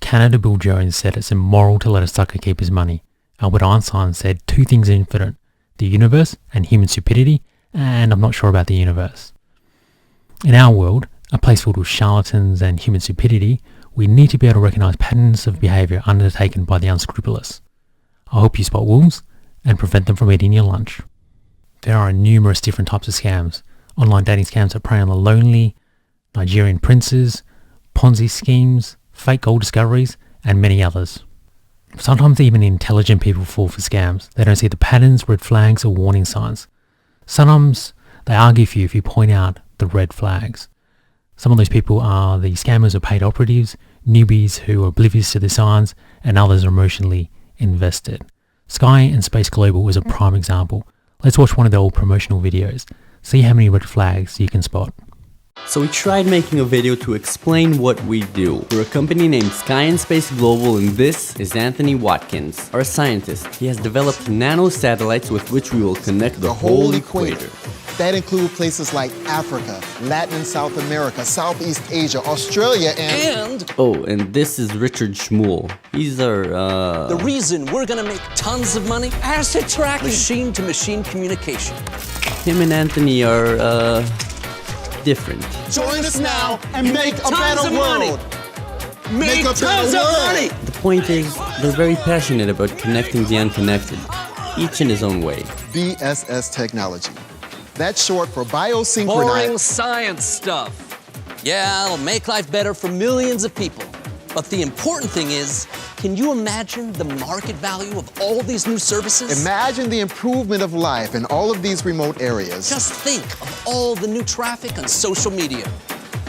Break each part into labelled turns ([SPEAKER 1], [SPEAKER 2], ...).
[SPEAKER 1] Canada Bill Jones said it's immoral to let a sucker keep his money. Albert Einstein said two things are infinite, the universe and human stupidity, and I'm not sure about the universe. In our world, a place filled with charlatans and human stupidity, we need to be able to recognise patterns of behaviour undertaken by the unscrupulous. I hope you spot wolves and prevent them from eating your lunch. There are numerous different types of scams. Online dating scams that prey on the lonely, Nigerian princes, Ponzi schemes, fake gold discoveries, and many others. Sometimes even intelligent people fall for scams. They don't see the patterns, red flags, or warning signs. Sometimes they argue for you if you point out the red flags. Some of those people are the scammers or paid operatives, newbies who are oblivious to the signs, and others are emotionally invested. Sky and Space Global is a prime example. Let's watch one of their old promotional videos. See how many red flags you can spot.
[SPEAKER 2] So we tried making a video to explain what we do. We're a company named Sky and Space Global, and this is Anthony Watkins, our scientist. He has developed nano satellites with which we will connect the whole equator.
[SPEAKER 3] That include places like Africa, Latin and South America, Southeast Asia, Australia, and...
[SPEAKER 2] Oh, and this is Richard Schmuel. He's our,
[SPEAKER 4] The reason we're gonna make tons of money? Asset tracking. Machine-to-machine communication.
[SPEAKER 2] Him and Anthony are, different.
[SPEAKER 3] Join us now and make a better world.
[SPEAKER 4] Make tons of money!
[SPEAKER 2] The point is, they're very passionate about connecting the unconnected, each in his own way.
[SPEAKER 3] BSS technology. That's short for
[SPEAKER 4] Boring
[SPEAKER 3] biosynchronized...
[SPEAKER 4] science stuff. Yeah, it'll make life better for millions of people. But the important thing is, can you imagine the market value of all these new services?
[SPEAKER 3] Imagine the improvement of life in all of these remote areas.
[SPEAKER 4] Just think of all the new traffic on social media.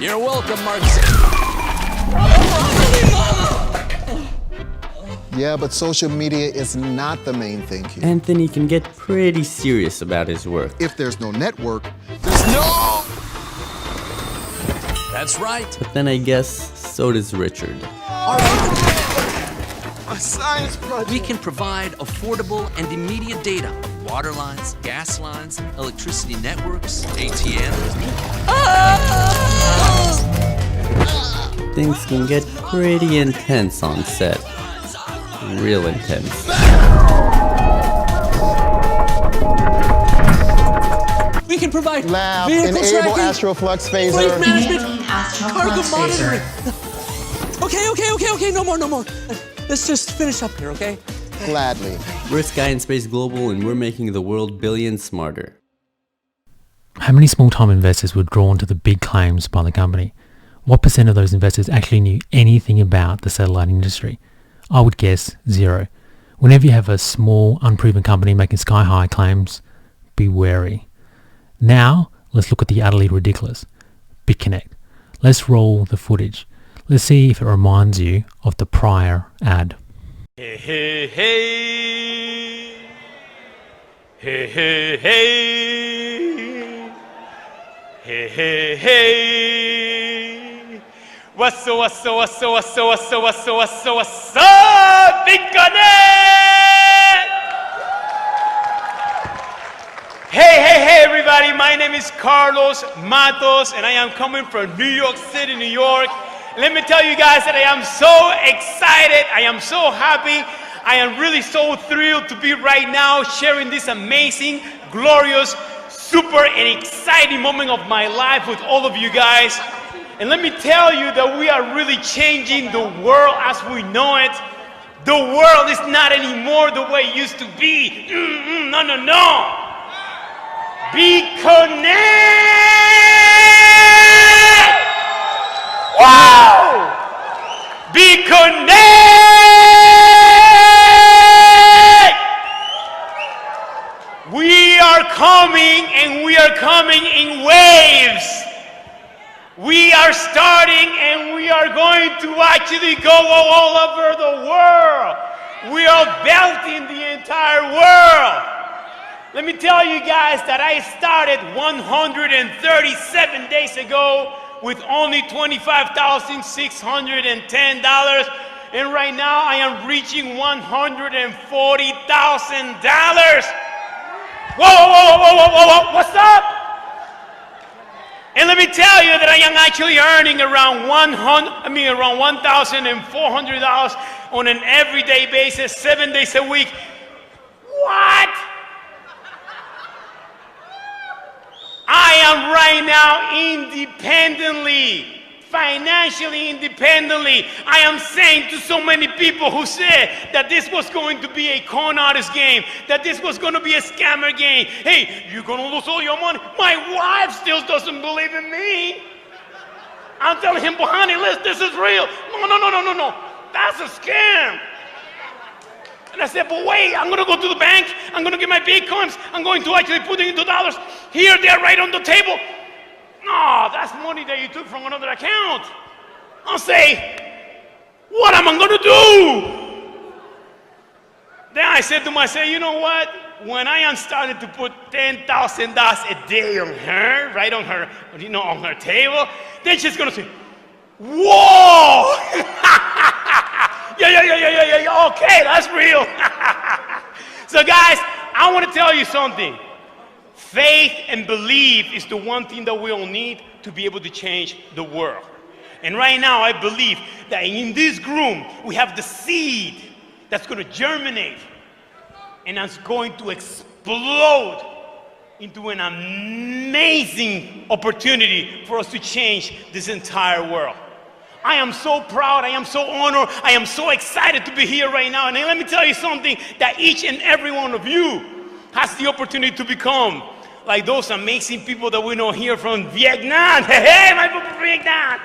[SPEAKER 4] You're welcome, Mark.
[SPEAKER 3] Yeah, but social media is not the main thing here.
[SPEAKER 2] Anthony can get pretty serious about his work.
[SPEAKER 3] If there's no network, there's no...
[SPEAKER 4] That's right.
[SPEAKER 2] But then I guess, so does Richard.
[SPEAKER 4] All right.
[SPEAKER 3] A science project.
[SPEAKER 4] We can provide affordable and immediate data on water lines, gas lines, electricity networks, ATMs.
[SPEAKER 2] Things can get pretty intense on set. Real intense.
[SPEAKER 4] We can provide
[SPEAKER 3] Lab,
[SPEAKER 4] vehicle
[SPEAKER 3] enable
[SPEAKER 4] tracking,
[SPEAKER 3] astroflux
[SPEAKER 4] freight
[SPEAKER 3] phaser.
[SPEAKER 4] management, cargo monitoring. Okay, no more. Let's just finish up here, okay?
[SPEAKER 3] Gladly.
[SPEAKER 2] We're Sky and Space Global, and we're making the world billions smarter.
[SPEAKER 1] How many small-time investors were drawn to the big claims by the company? What percent of those investors actually knew anything about the satellite industry? I would guess 0. Whenever you have a small, unproven company making sky-high claims, be wary. Now, let's look at the utterly ridiculous. Bitconnect. Let's roll the footage. Let's see if it reminds you of the prior ad.
[SPEAKER 5] Hey, hey, hey. Hey, hey, hey. Hey, hey, hey. What's up, Bitconnect? Hey, everybody. My name is Carlos Matos, and I am coming from New York City, New York. Let me tell you guys that I am so excited. I am so happy. I am really so thrilled to be right now sharing this amazing, glorious, super and exciting moment of my life with all of you guys. And let me tell you that we are really changing the world as we know it. The world is not anymore the way it used to be. No. Bitconnect! Wow! Bitconnect! We are coming, and we are coming in waves. We are starting, and we are going to actually go all over the world. We are belting the entire world. Let me tell you guys that I started 137 days ago with only $25,610, and right now I am reaching $140,000. Whoa, what's up? And let me tell you that I am actually earning around around $1,400 on an everyday basis, 7 days a week. What? I am right now financially independently. I am saying to so many people who said that this was going to be a con artist game, that this was going to be a scammer game. Hey, you're going to lose all your money. My wife still doesn't believe in me. I'm telling him, but honey, listen, this is real. No. That's a scam. And I said, but wait, I'm going to go to the bank. I'm going to get my Bitcoins. I'm going to actually put it into dollars. Here, they're right on the table. No, that's money that you took from another account. I'll say, what am I going to do? Then I said to myself, you know what? When I am starting to put $10,000 a day on her, right on her, on her table, then she's going to say, whoa! Yeah, okay, that's real. So guys, I want to tell you something. Faith and belief is the one thing that we all need to be able to change the world. And right now, I believe that in this room, we have the seed that's going to germinate and that's going to explode into an amazing opportunity for us to change this entire world. I am so proud, I am so honored, I am so excited to be here right now. And let me tell you something, that each and every one of you has the opportunity to become like those amazing people that we know here from Vietnam. Hey, my people from Vietnam,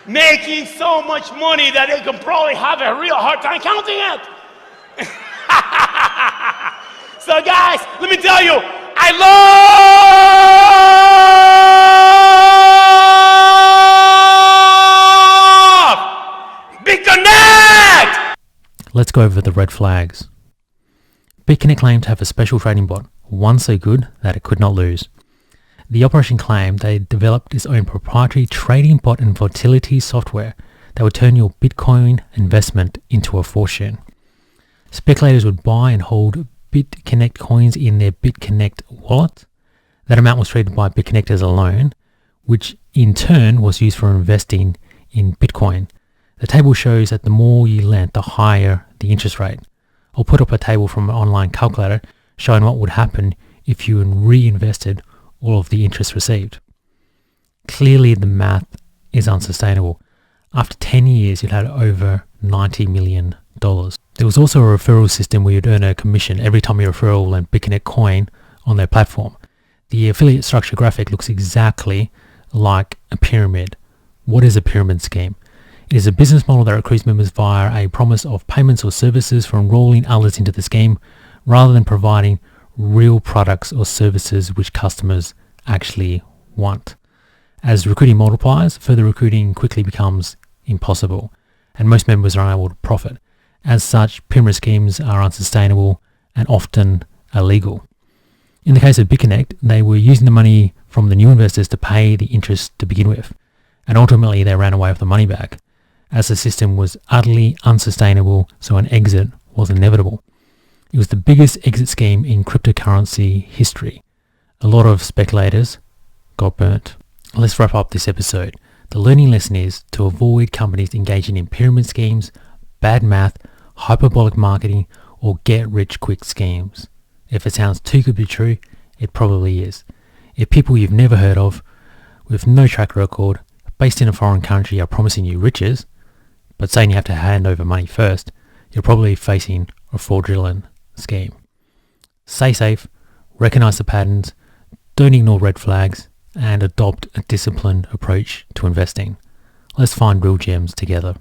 [SPEAKER 5] making so much money that they can probably have a real hard time counting it. So guys, let me tell you, I love Bitconnect!
[SPEAKER 1] Let's go over the red flags. Bitconnect claimed to have a special trading bot, one so good that it could not lose. The operation claimed they developed its own proprietary trading bot and volatility software that would turn your Bitcoin investment into a fortune. Speculators would buy and hold Bitconnect coins in their Bitconnect wallet. That amount was treated by Bitconnect as a loan, which in turn was used for investing in Bitcoin. The table shows that the more you lent, the higher the interest rate. I'll put up a table from an online calculator showing what would happen if you reinvested all of the interest received. Clearly the math is unsustainable. After 10 years, you'd had over $90 million. There was also a referral system where you'd earn a commission every time your referral lent Bitconnect coin on their platform. The affiliate structure graphic looks exactly like a pyramid. What is a pyramid scheme? It is a business model that recruits members via a promise of payments or services for enrolling others into the scheme, rather than providing real products or services which customers actually want. As recruiting multiplies, further recruiting quickly becomes impossible, and most members are unable to profit. As such, pyramid schemes are unsustainable and often illegal. In the case of Bitconnect, they were using the money from the new investors to pay the interest to begin with, and ultimately they ran away with the money back, as the system was utterly unsustainable, so an exit was inevitable. It was the biggest exit scheme in cryptocurrency history. A lot of speculators got burnt. Let's wrap up this episode. The learning lesson is to avoid companies engaging in pyramid schemes, bad math, hyperbolic marketing, or get-rich-quick schemes. If it sounds too good to be true, it probably is. If people you've never heard of, with no track record, based in a foreign country are promising you riches, but saying you have to hand over money first, you're probably facing a fraudulent scheme. Stay safe, recognize the patterns, don't ignore red flags, and adopt a disciplined approach to investing. Let's find real gems together.